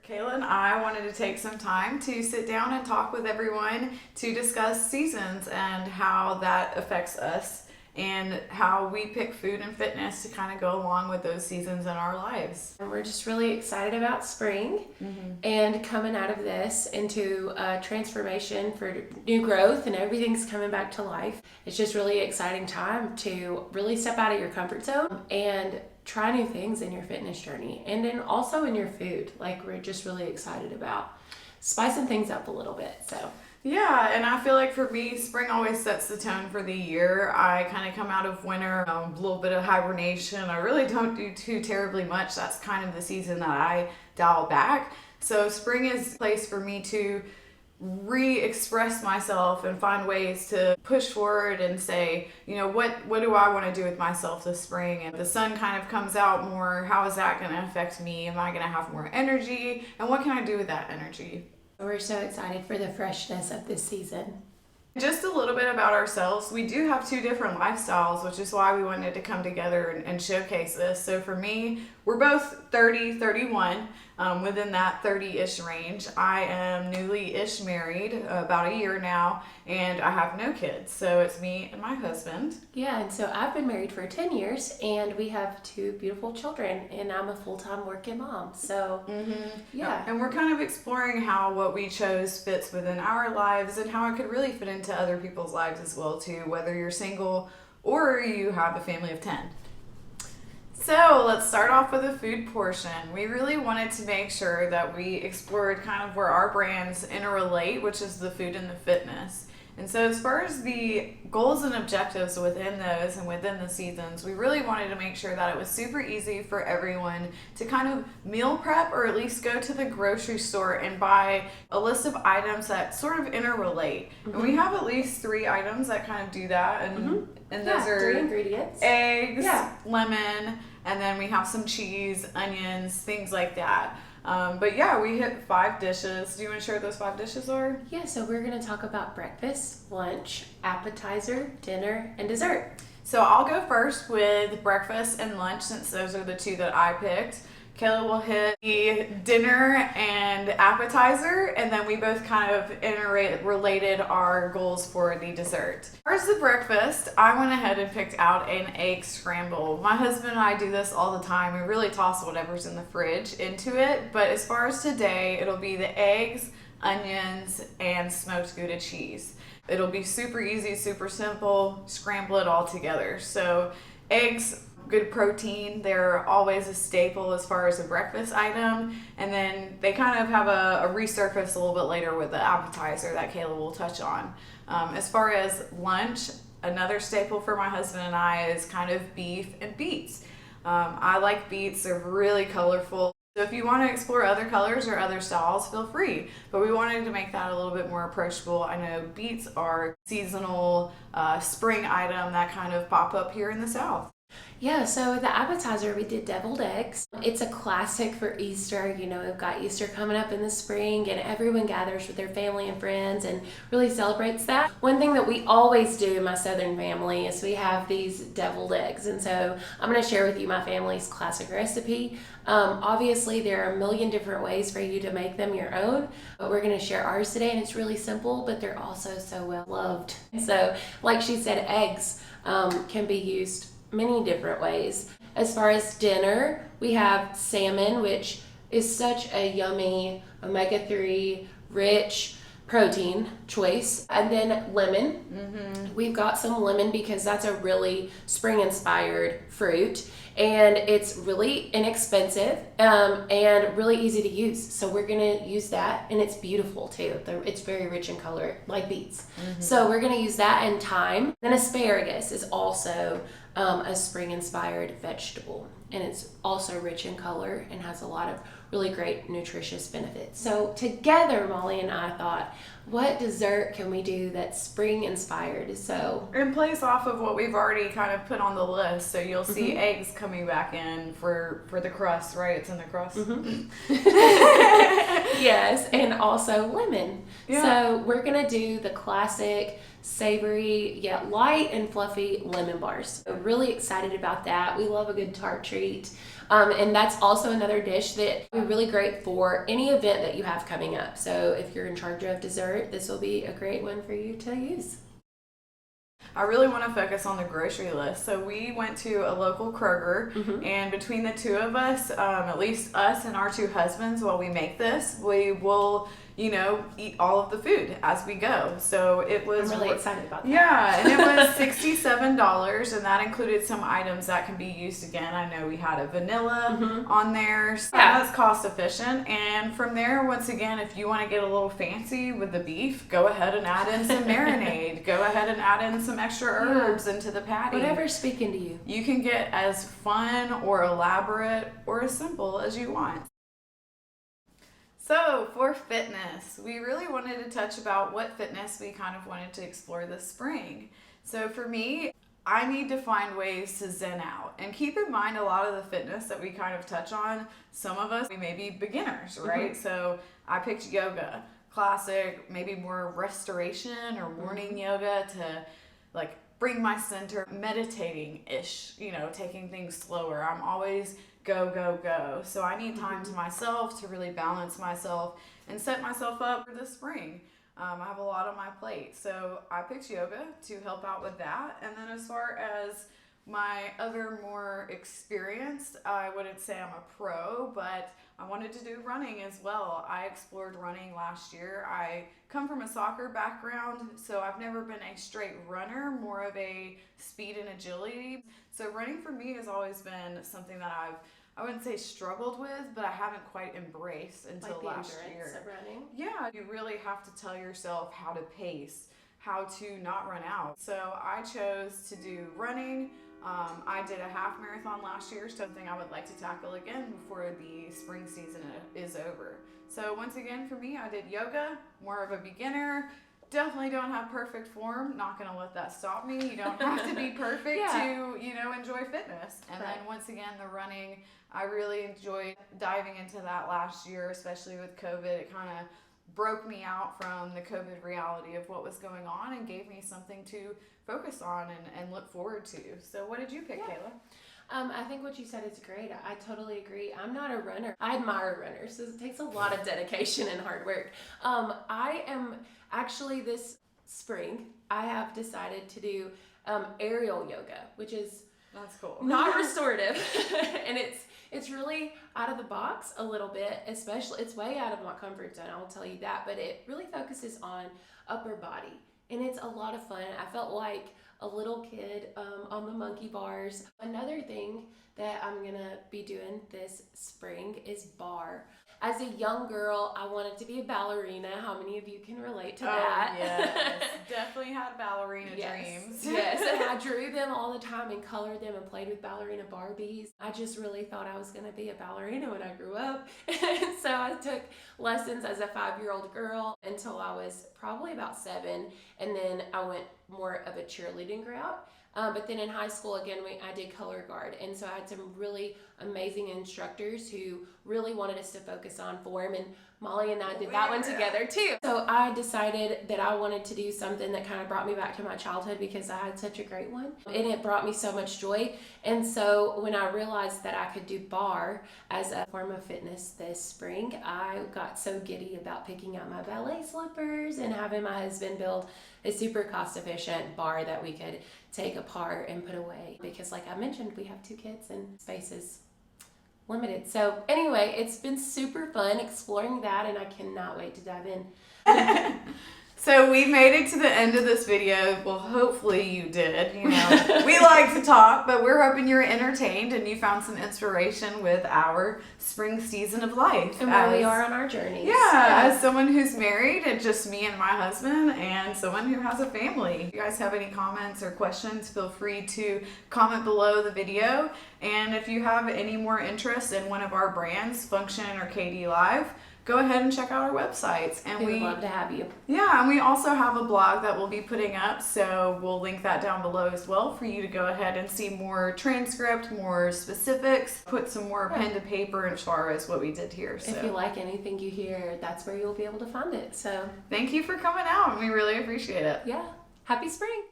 Kayla and I wanted to take some time to sit down and talk with everyone to discuss seasons and how that affects us and how we pick food and fitness to kind of go along with those seasons in our lives. And we're just really excited about spring and coming out of this into a transformation for new growth, and everything's coming back to life. It's just really exciting time to really step out of your comfort zone and try new things in your fitness journey and then also in your food. Like, we're just really excited about spicing things up a little bit. So yeah, and I feel like for me, spring always sets the tone for the year. I kind of come out of winter, a little bit of hibernation. I really don't do too terribly much. That's kind of the season that I dial back. So spring is a place for me to re-express myself and find ways to push forward and say, what do I want to do with myself this spring? And the sun kind of comes out more. How is that going to affect me? Am I going to have more energy? And what can I do with that energy? we're so excited for the freshness of this season. Just a little bit about ourselves. We do have two different lifestyles, which is why we wanted to come together and showcase this. So for me, we're both 30, 31, within that 30-ish range. I am newly-ish married, about a year now, and I have no kids. So it's me and my husband. Yeah, and so I've been married for 10 years, and we have two beautiful children, and I'm a full-time working mom. So, yeah. And we're kind of exploring how what we chose fits within our lives and how it could really fit into other people's lives as well, too, whether you're single or you have a family of 10. So let's start off with the food portion. We really wanted to make sure that we explored kind of where our brands interrelate, which is the food and the fitness. And so as far as the goals and objectives within those and within the seasons, we really wanted to make sure that it was super easy for everyone to kind of meal prep or at least go to the grocery store and buy a list of items that sort of interrelate. And we have at least 3 items that kind of do that. And those are 3 ingredients. Eggs, lemon, and then we have some cheese, onions, things like that. But yeah, we hit 5 dishes. Do you want to share what those 5 dishes are? Yeah, so we're going to talk about breakfast, lunch, appetizer, dinner, and dessert. So I'll go first with breakfast and lunch, since those are the 2 that I picked. Kayla will hit the dinner and appetizer, and then we both kind of interrelated our goals for the dessert. As far as the breakfast, I went ahead and picked out an egg scramble. My husband and I do this all the time. We really toss whatever's in the fridge into it, but as far as today, it'll be the eggs, onions, and smoked Gouda cheese. It'll be super easy, super simple, scramble it all together. So eggs, good protein, they're always a staple as far as a breakfast item, and then they kind of have a resurface a little bit later with the appetizer that Kayla will touch on. As far as lunch, another staple for my husband and I is kind of beef and beets. I like beets, they're really colorful. So if you want to explore other colors or other styles, feel free. But we wanted to make that a little bit more approachable. I know beets are seasonal spring item that kind of pop up here in the South. Yeah, so the appetizer, we did deviled eggs. It's a classic for Easter. We've got Easter coming up in the spring, and everyone gathers with their family and friends and really celebrates that. One thing that we always do in my Southern family is we have these deviled eggs. And so I'm going to share with you my family's classic recipe. Obviously, there are a million different ways for you to make them your own, but we're going to share ours today, and it's really simple, but they're also so well loved. So, like she said, eggs can be used many different ways. As far as dinner, we have salmon, which is such a yummy omega-3 rich protein choice, and then lemon. We've got some lemon because that's a really spring inspired fruit, and it's really inexpensive and really easy to use, so we're gonna use that, and it's beautiful too. It's very rich in color, like beets. So we're gonna use that, and thyme. Then asparagus is also a spring inspired vegetable, and it's also rich in color and has a lot of really great nutritious benefits. So together, Molly and I thought, what dessert can we do that's spring inspired? So it plays off of what we've already kind of put on the list. So you'll see eggs coming back in for the crust, right? It's in the crust. Yes, and also lemon. Yeah. So we're gonna do the classic savory yet light and fluffy lemon bars. So really excited about that. We love a good tart treat. And that's also another dish that would be really great for any event that you have coming up. So if you're in charge of dessert, this will be a great one for you to use. I really want to focus on the grocery list. So we went to a local Kroger, and between the two of us, at least us and our two husbands, while we make this, we will, eat all of the food as we go. So it was I'm really excited about that. Yeah, and it was $67, and that included some items that can be used again. I know we had a vanilla on there, so that's cost efficient. And from there, once again, if you want to get a little fancy with the beef, go ahead and add in some marinade. Go ahead and add in some extra herbs into the patty. Whatever's speaking to you. You can get as fun or elaborate or as simple as you want. So for fitness, we really wanted to touch about what fitness we kind of wanted to explore this spring. So for me, I need to find ways to zen out. And keep in mind, a lot of the fitness that we kind of touch on, some of us, we may be beginners, right? So I picked yoga, classic, maybe more restoration or morning yoga to like bring my center, meditating-ish, taking things slower. I'm always go, go, go. So I need time to myself to really balance myself and set myself up for the spring. I have a lot on my plate. So I picked yoga to help out with that. And then as far as my other more experienced, I wouldn't say I'm a pro, but I wanted to do running as well. I explored running last year. I come from a soccer background, so I've never been a straight runner, more of a speed and agility. So running for me has always been something that I wouldn't say struggled with, but I haven't quite embraced until like last the endurance year. of running. Yeah, you really have to tell yourself how to pace, how to not run out. So I chose to do running. I did a half marathon last year, something I would like to tackle again before the spring season is over. So once again, for me, I did yoga, more of a beginner. Definitely don't have perfect form. Not gonna let that stop me. You don't have to be perfect to, enjoy fitness. And then once again, the running, I really enjoyed diving into that last year, especially with COVID. It kind of broke me out from the COVID reality of what was going on and gave me something to focus on and look forward to. So what did you pick, Kayla? I think what you said is great. I totally agree. I'm not a runner. I admire runners. So it takes a lot of dedication and hard work. I am actually this spring, I have decided to do aerial yoga, which is that's cool. Not restorative. And it's really out of the box a little bit, especially it's way out of my comfort zone, I'll tell you that, but it really focuses on upper body. And it's a lot of fun. I felt like a little kid on the monkey bars. Another thing that I'm gonna be doing this spring is bar. As a young girl, I wanted to be a ballerina. How many of you can relate to that? Yes, definitely had ballerina dreams. Yes, and I drew them all the time and colored them and played with ballerina Barbies. I just really thought I was going to be a ballerina when I grew up. And so I took lessons as a 5-year-old girl until I was probably about 7. And then I went more of a cheerleading route. But then in high school, again, I did color guard. And so I had some really amazing instructors who really wanted us to focus on form. And Molly and I did that one together too. So I decided that I wanted to do something that kind of brought me back to my childhood because I had such a great one. And it brought me so much joy. And so when I realized that I could do bar as a form of fitness this spring, I got so giddy about picking out my ballet slippers and having my husband build a super cost-efficient bar that we could take apart and put away because like I mentioned, we have 2 kids and space is limited. So anyway, it's been super fun exploring that and I cannot wait to dive in. So we made it to the end of this video. Well, hopefully you did. We like to talk, but we're hoping you're entertained and you found some inspiration with our spring season of life. And where we are on our journey. Yeah, as someone who's married and just me and my husband and someone who has a family. If you guys have any comments or questions, feel free to comment below the video. And if you have any more interest in one of our brands, Functun or KD Live, go ahead and check out our websites. And We would love to have you. Yeah, and we also have a blog that we'll be putting up, so we'll link that down below as well for you to go ahead and see more transcript, more specifics, put some more pen to paper as far as what we did here. So If you like anything you hear, that's where you'll be able to find it. So thank you for coming out, and we really appreciate it. yeah, happy spring.